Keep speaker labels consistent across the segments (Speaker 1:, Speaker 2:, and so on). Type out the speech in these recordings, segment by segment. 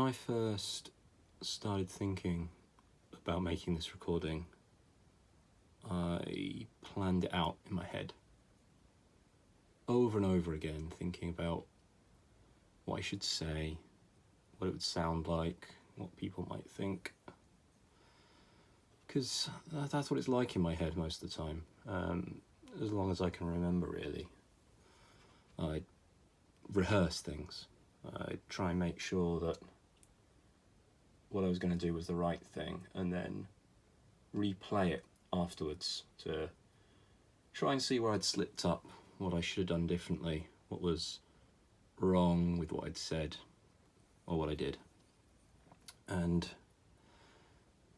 Speaker 1: I first started thinking about making this recording, I planned it out in my head over and over again, thinking about what I should say, what it would sound like, what people might think. Because that's what it's like in my head most of the time, as long as I can remember, really. I rehearse things. I try and make sure that what I was going to do was the right thing, and then replay it afterwards to try and see where I'd slipped up, what I should have done differently, what was wrong with what I'd said or what I did. And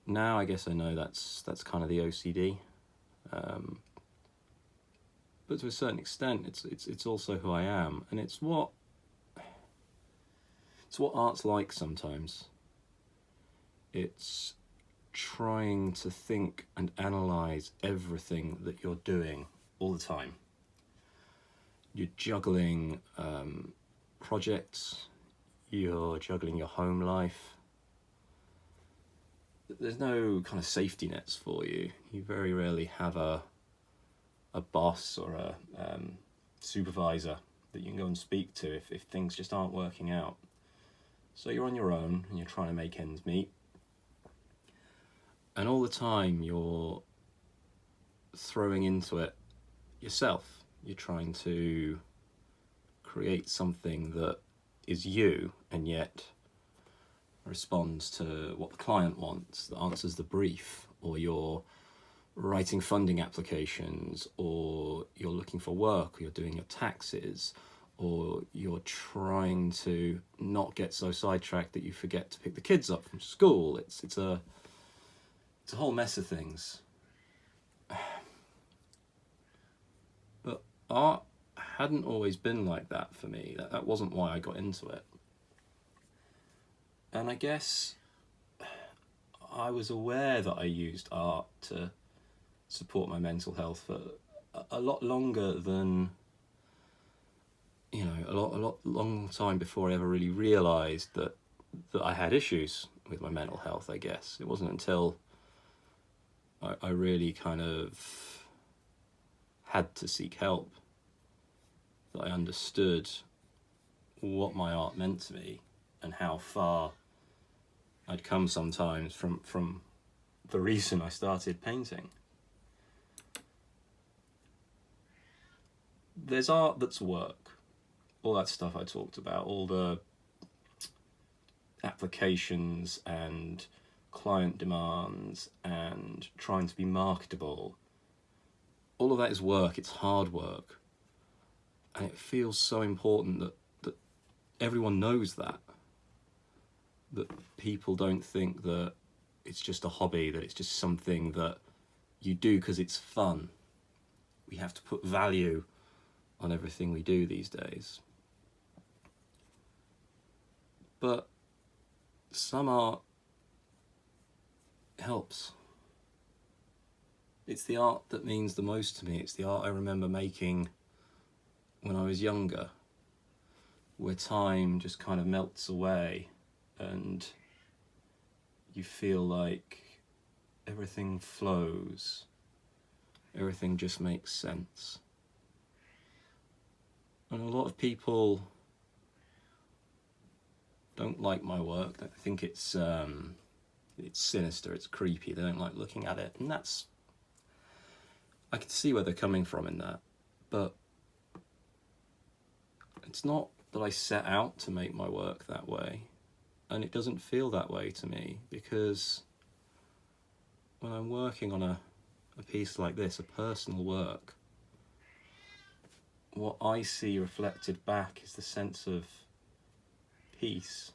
Speaker 1: now I guess I know that's kind of the OCD, but to a certain extent it's also who I am, and it's what art's like sometimes. It's trying to think and analyse everything that you're doing all the time. You're juggling projects, you're juggling your home life. There's no kind of safety nets for you. You very rarely have a boss or a supervisor that you can go and speak to if things just aren't working out. So you're on your own and you're trying to make ends meet. And all the time you're throwing into it yourself. You're trying to create something that is you and yet responds to what the client wants, that answers the brief, or you're writing funding applications, or you're looking for work, or you're doing your taxes, or you're trying to not get so sidetracked that you forget to pick the kids up from school. It's a whole mess of things. But art hadn't always been like that for me. That wasn't why I got into it. And I guess I was aware that I used art to support my mental health for a lot longer than, a long time before I ever really realised that I had issues with my mental health, I guess. It wasn't until I really kind of had to seek help that I understood what my art meant to me and how far I'd come sometimes from the reason I started painting. There's art that's work, all that stuff I talked about, all the applications and client demands and trying to be marketable. All of that is work, it's hard work. And it feels so important that everyone knows that people don't think that it's just a hobby, that it's just something that you do because it's fun. We have to put value on everything we do these days. But some art helps. It's the art that means the most to me. It's the art I remember making when I was younger, where time just kind of melts away and you feel like everything flows, everything just makes sense. And a lot of people don't like my work. They think it's sinister, it's creepy, they don't like looking at it, and I can see where they're coming from in that, but it's not that I set out to make my work that way, and it doesn't feel that way to me, because when I'm working on a piece like this, a personal work, what I see reflected back is the sense of peace,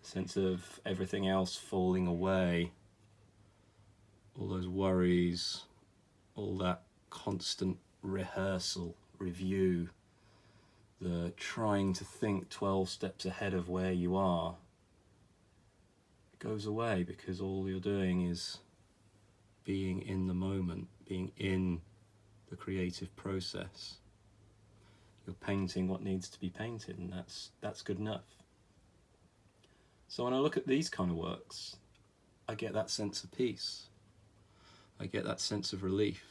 Speaker 1: the sense of everything else falling away, all those worries, all that constant rehearsal, review, the trying to think 12 steps ahead of where you are. It goes away because all you're doing is being in the moment, being in the creative process. You're painting what needs to be painted, and that's good enough. So when I look at these kind of works, I get that sense of peace. I get that sense of relief.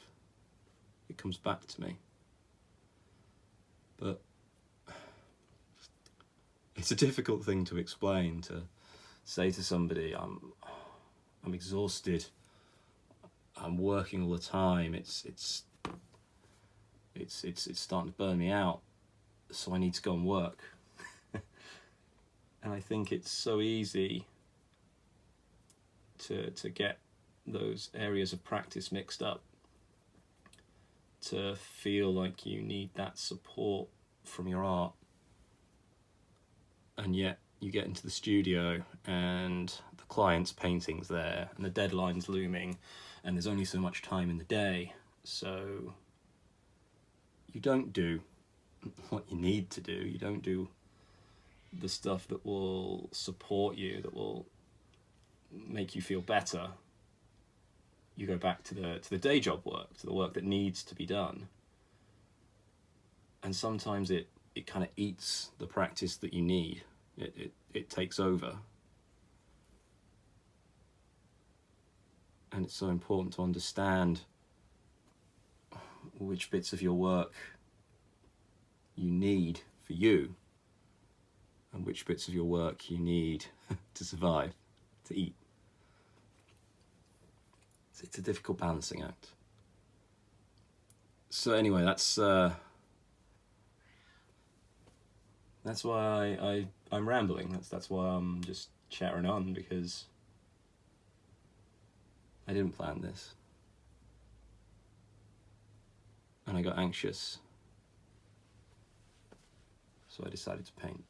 Speaker 1: It comes back to me. But it's a difficult thing to explain, to say to somebody, I'm exhausted, I'm working all the time, it's starting to burn me out, so I need to go and work. And I think it's so easy to get those areas of practice mixed up, to feel like you need that support from your art, and yet you get into the studio and the client's painting's there and the deadline's looming and there's only so much time in the day, so you don't do what you need to do. You don't do the stuff that will support you, that will make you feel better. You go back to the day job work, to the work that needs to be done. And sometimes it kind of eats the practice that you need. It takes over. And it's so important to understand which bits of your work you need for you and which bits of your work you need to survive, to eat. It's a difficult balancing act. So anyway, that's why I'm rambling. That's why I'm just chattering on, because I didn't plan this. And I got anxious. So I decided to paint.